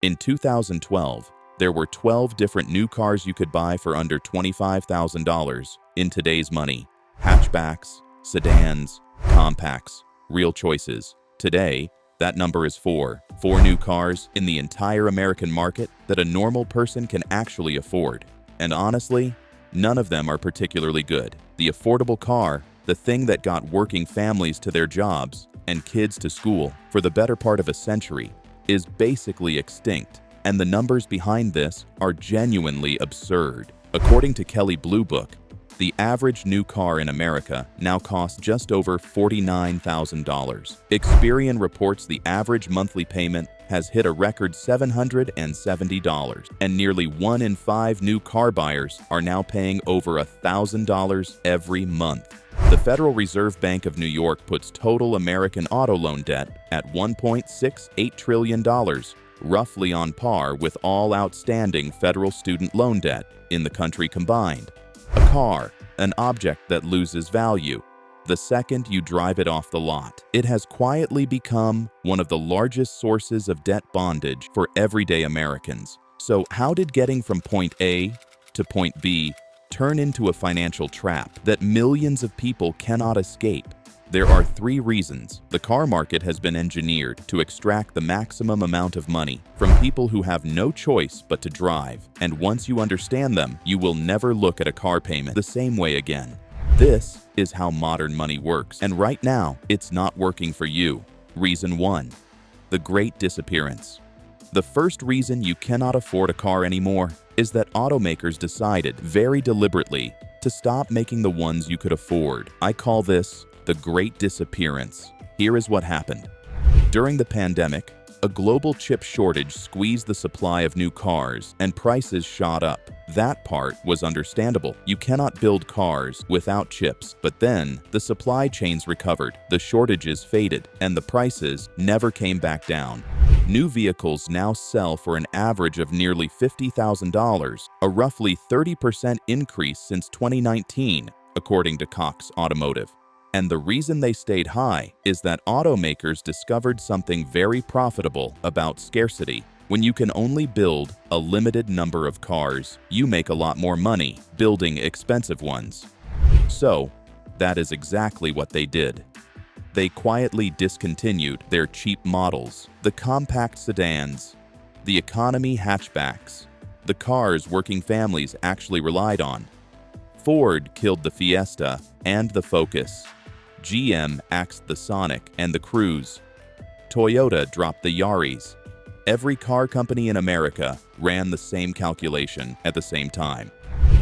In 2012, there were 12 different new cars you could buy for under $25,000 in today's money. Hatchbacks, sedans, compacts, real choices. Today, that number is 4. 4 new cars in the entire American market that a normal person can actually afford. And honestly, none of them are particularly good. The affordable car, the thing that got working families to their jobs and kids to school for the better part of a century, is basically extinct. And the numbers behind this are genuinely absurd. According to Kelley Blue Book, the average new car in America now costs just over $49,000. Experian reports the average monthly payment has hit a record $770, and nearly 1 in 5 new car buyers are now paying over $1,000 every month. The Federal Reserve Bank of New York puts total American auto loan debt at $1.68 trillion, roughly on par with all outstanding federal student loan debt in the country combined. A car, an object that loses value the second you drive it off the lot. It has quietly become one of the largest sources of debt bondage for everyday Americans. So how did getting from point A to point B turn into a financial trap that millions of people cannot escape? There are 3 reasons. The car market has been engineered to extract the maximum amount of money from people who have no choice but to drive. And once you understand them, you will never look at a car payment the same way again. This is how modern money works. And right now, it's not working for you. Reason 1. The Great Disappearance. The first reason you cannot afford a car anymore is that automakers decided very deliberately to stop making the ones you could afford. I call this the Great Disappearance. Here is what happened. During the pandemic, a global chip shortage squeezed the supply of new cars and prices shot up. That part was understandable. You cannot build cars without chips. But then the supply chains recovered, the shortages faded, and the prices never came back down. New vehicles now sell for an average of nearly $50,000, a roughly 30% increase since 2019, according to Cox Automotive. And the reason they stayed high is that automakers discovered something very profitable about scarcity. When you can only build a limited number of cars, you make a lot more money building expensive ones. So, that is exactly what they did. They quietly discontinued their cheap models, the compact sedans, the economy hatchbacks, the cars working families actually relied on. Ford killed the Fiesta and the Focus. GM axed the Sonic and the Cruze. Toyota dropped the Yaris. Every car company in America ran the same calculation at the same time.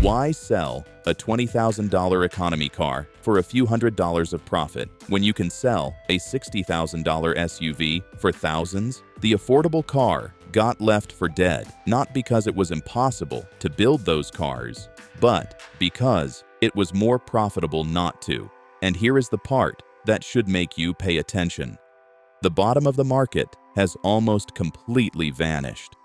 Why sell a $20,000 economy car for a few $100s of profit when you can sell a $60,000 SUV for thousands? The affordable car got left for dead, not because it was impossible to build those cars, but because it was more profitable not to. And here is the part that should make you pay attention. The bottom of the market has almost completely vanished.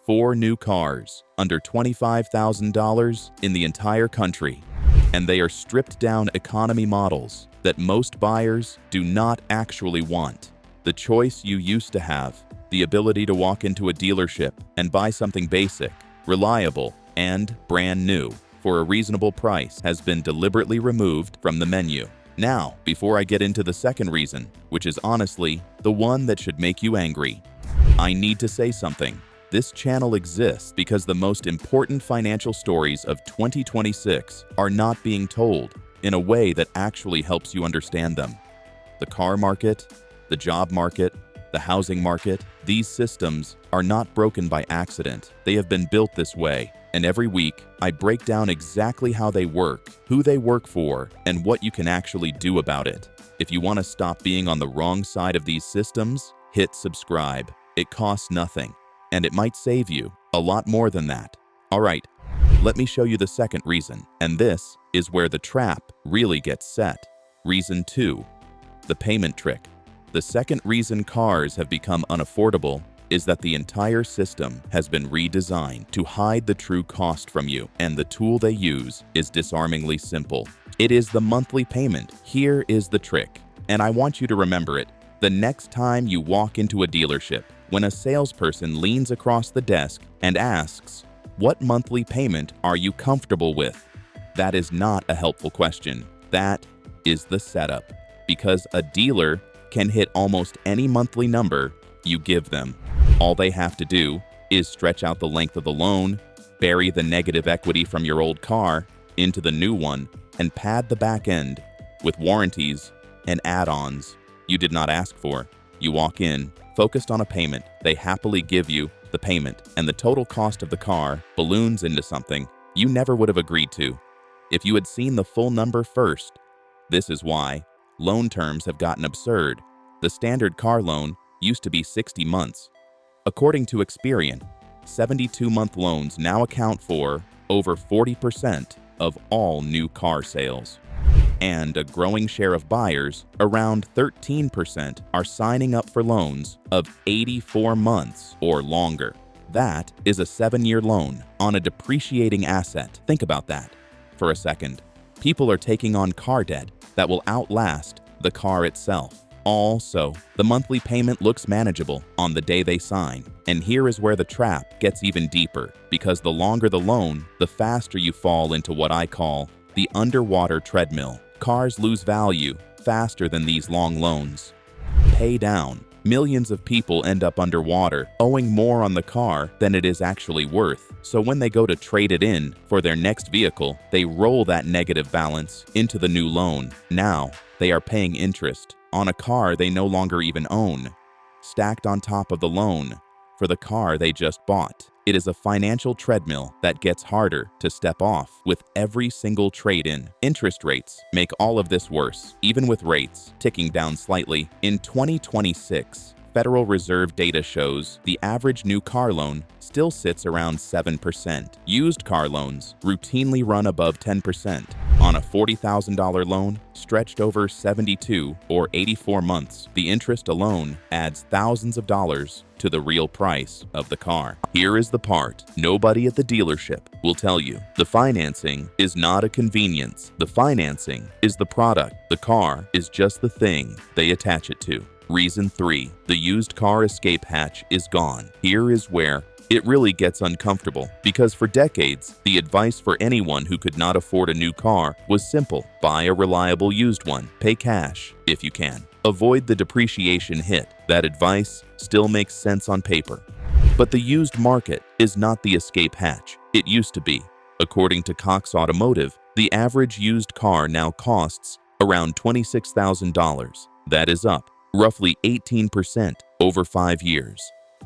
4 new cars under $25,000 in the entire country, and they are stripped down economy models that most buyers do not actually want. The choice you used to have, the ability to walk into a dealership and buy something basic, reliable, and brand new for a reasonable price, has been deliberately removed from the menu. Now, before I get into the second reason, which is honestly the one that should make you angry, I need to say something. This channel exists because the most important financial stories of 2026 are not being told in a way that actually helps you understand them. The car market, the job market, the housing market, these systems are not broken by accident. They have been built this way. And every week, I break down exactly how they work, who they work for, and what you can actually do about it. If you want to stop being on the wrong side of these systems, hit subscribe. It costs nothing, and it might save you a lot more than that. All right, let me show you the second reason, and this is where the trap really gets set. Reason 2, the payment trick. The second reason cars have become unaffordable is that the entire system has been redesigned to hide the true cost from you, and the tool they use is disarmingly simple. It is the monthly payment. Here is the trick, and I want you to remember it. The next time you walk into a dealership, when a salesperson leans across the desk and asks, "What monthly payment are you comfortable with?" That is not a helpful question. That is the setup, because a dealer can hit almost any monthly number you give them. All they have to do is stretch out the length of the loan, bury the negative equity from your old car into the new one, and pad the back end with warranties and add-ons you did not ask for. You walk in, focused on a payment. They happily give you the payment, and the total cost of the car balloons into something you never would have agreed to if you had seen the full number first. This is why loan terms have gotten absurd. The standard car loan used to be 60 months. According to Experian, 72-month loans now account for over 40% of all new car sales. And a growing share of buyers, around 13%, are signing up for loans of 84 months or longer. That is a 7-year loan on a depreciating asset. Think about that for a second. People are taking on car debt that will outlast the car itself. Also, the monthly payment looks manageable on the day they sign. And here is where the trap gets even deeper, because the longer the loan, the faster you fall into what I call the underwater treadmill. Cars lose value faster than these long loans pay down. Millions of people end up underwater, owing more on the car than it is actually worth. So when they go to trade it in for their next vehicle, they roll that negative balance into the new loan. Now, they are paying interest on a car they no longer even own, stacked on top of the loan for the car they just bought. It is a financial treadmill that gets harder to step off with every single trade-in. Interest rates make all of this worse, even with rates ticking down slightly. In 2026, Federal Reserve data shows the average new car loan still sits around 7%. Used car loans routinely run above 10%. On a $40,000 loan stretched over 72 or 84 months, the interest alone adds thousands of dollars to the real price of the car. Here is the part nobody at the dealership will tell you. The financing is not a convenience. The financing is the product. The car is just the thing they attach it to. Reason 3. The used car escape hatch is gone. Here is where it really gets uncomfortable, because for decades, the advice for anyone who could not afford a new car was simple. Buy a reliable used one. Pay cash if you can. Avoid the depreciation hit. That advice still makes sense on paper. But the used market is not the escape hatch it used to be. According to Cox Automotive, the average used car now costs around $26,000. That is up roughly 18% over 5 years.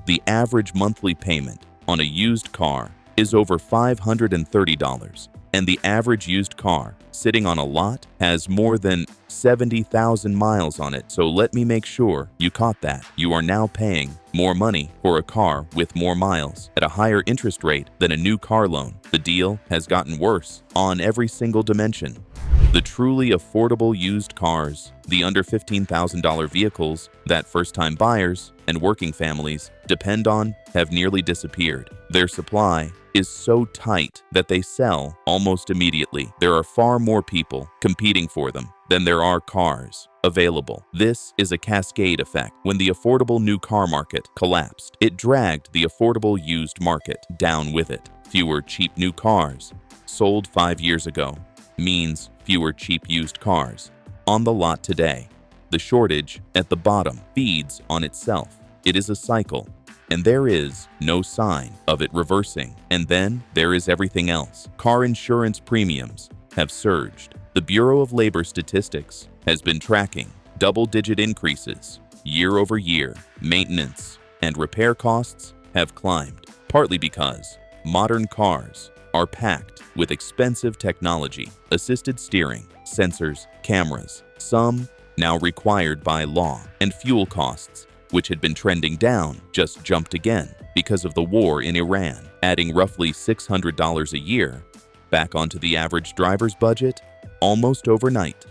The average monthly payment on a used car is over $530, and the average used car sitting on a lot has more than 70,000 miles on it. So let me make sure you caught that. You are now paying more money for a car with more miles at a higher interest rate than a new car loan. The deal has gotten worse on every single dimension. The truly affordable used cars, the under $15,000 vehicles that first-time buyers and working families depend on, have nearly disappeared. Their supply is so tight that they sell almost immediately. There are far more people competing for them than there are cars available. This is a cascade effect. When the affordable new car market collapsed, it dragged the affordable used market down with it. Fewer cheap new cars sold 5 years ago means fewer cheap used cars on the lot today. The shortage at the bottom feeds on itself. It is a cycle, and there is no sign of it reversing. And then there is everything else. Car insurance premiums have surged. The Bureau of Labor Statistics has been tracking double-digit increases year over year. Maintenance and repair costs have climbed, partly because modern cars are packed with expensive technology, assisted steering, sensors, cameras, some now required by law, and fuel costs, which had been trending down, just jumped again because of the war in Iran, adding roughly $600 a year back onto the average driver's budget almost overnight.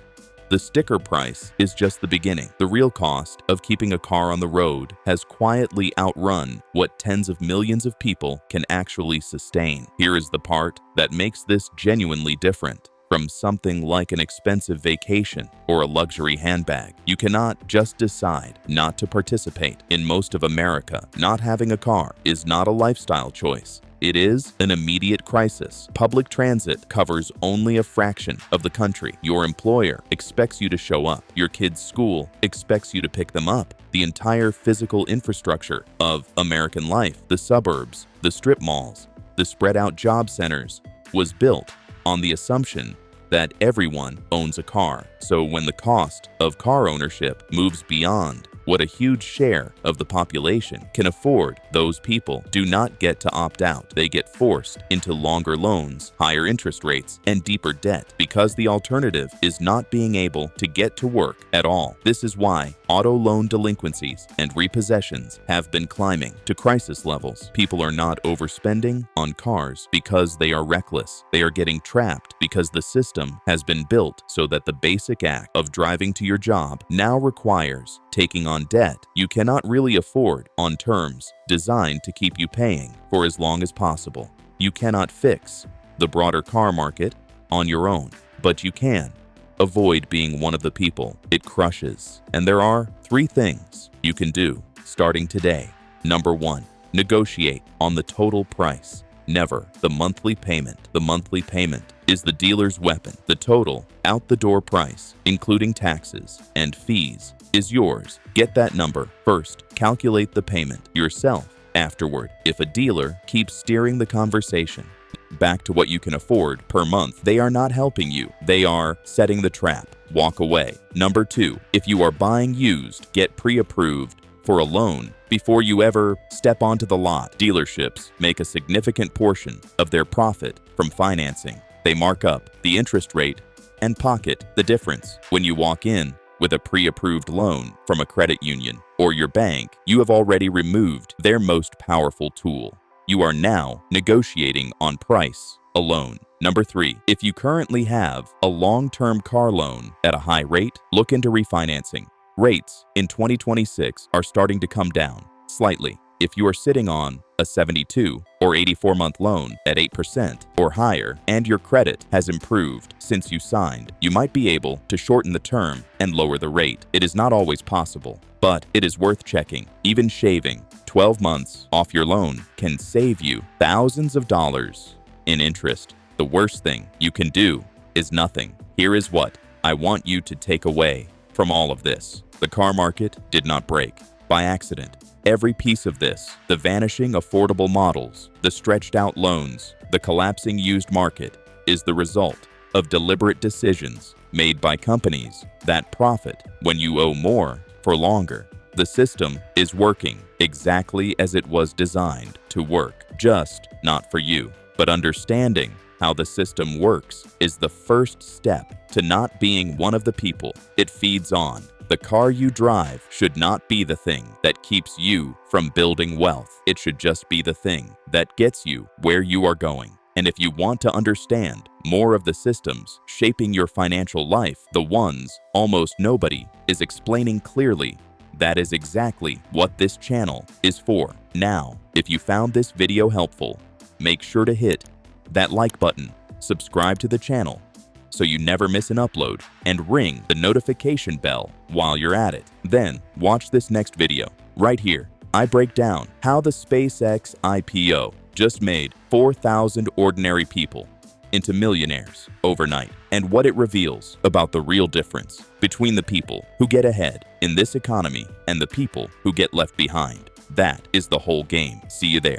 The sticker price is just the beginning. The real cost of keeping a car on the road has quietly outrun what tens of millions of people can actually sustain. Here is the part that makes this genuinely different. from something like an expensive vacation or a luxury handbag. You cannot just decide not to participate. In most of America, not having a car is not a lifestyle choice. It is an immediate crisis. Public transit covers only a fraction of the country. Your employer expects you to show up. Your kid's school expects you to pick them up. The entire physical infrastructure of American life, the suburbs, the strip malls, the spread out job centers, was built on the assumption that everyone owns a car. So when the cost of car ownership moves beyond what a huge share of the population can afford, those people do not get to opt out. They get forced into longer loans, higher interest rates, and deeper debt because the alternative is not being able to get to work at all. This is why auto loan delinquencies and repossessions have been climbing to crisis levels. People are not overspending on cars because they are reckless. They are getting trapped because the system has been built so that the basic act of driving to your job now requires taking on debt you cannot really afford on terms designed to keep you paying for as long as possible. You cannot fix the broader car market on your own, but you can avoid being one of the people it crushes. And there are 3 things you can do starting today. Number 1, negotiate on the total price, never the monthly payment. The monthly payment is the dealer's weapon. The total out-the-door price, including taxes and fees, is yours. Get that number first. Calculate the payment yourself afterward. If a dealer keeps steering the conversation back to what you can afford per month, they are not helping you. They are setting the trap. Walk away. Number 2, if you are buying used, get pre-approved for a loan before you ever step onto the lot. Dealerships make a significant portion of their profit from financing. They mark up the interest rate and pocket the difference. When you walk in with a pre-approved loan from a credit union or your bank, you have already removed their most powerful tool. You are now negotiating on price alone. Number 3, if you currently have a long-term car loan at a high rate, look into refinancing. Rates in 2026 are starting to come down slightly. If you are sitting on a 72 or 84-month loan at 8% or higher and your credit has improved since you signed, you might be able to shorten the term and lower the rate. It is not always possible, but it is worth checking. Even shaving 12 months off your loan can save you thousands of dollars in interest. The worst thing you can do is nothing. Here is what I want you to take away from all of this. The car market did not break by accident. Every piece of this, the vanishing affordable models, the stretched out loans, the collapsing used market, is the result of deliberate decisions made by companies that profit when you owe more for longer. The system is working exactly as it was designed to work, just not for you. But understanding how the system works is the first step to not being one of the people it feeds on. The car you drive should not be the thing that keeps you from building wealth. It should just be the thing that gets you where you are going. And if you want to understand more of the systems shaping your financial life, the ones almost nobody is explaining clearly, that is exactly what this channel is for. Now, if you found this video helpful, make sure to hit that like button, subscribe to the channel so you never miss an upload, and ring the notification bell while you're at it. Then watch this next video right here. I break down how the SpaceX IPO just made 4,000 ordinary people into millionaires overnight, and what it reveals about the real difference between the people who get ahead in this economy and the people who get left behind. That is the whole game. See you there.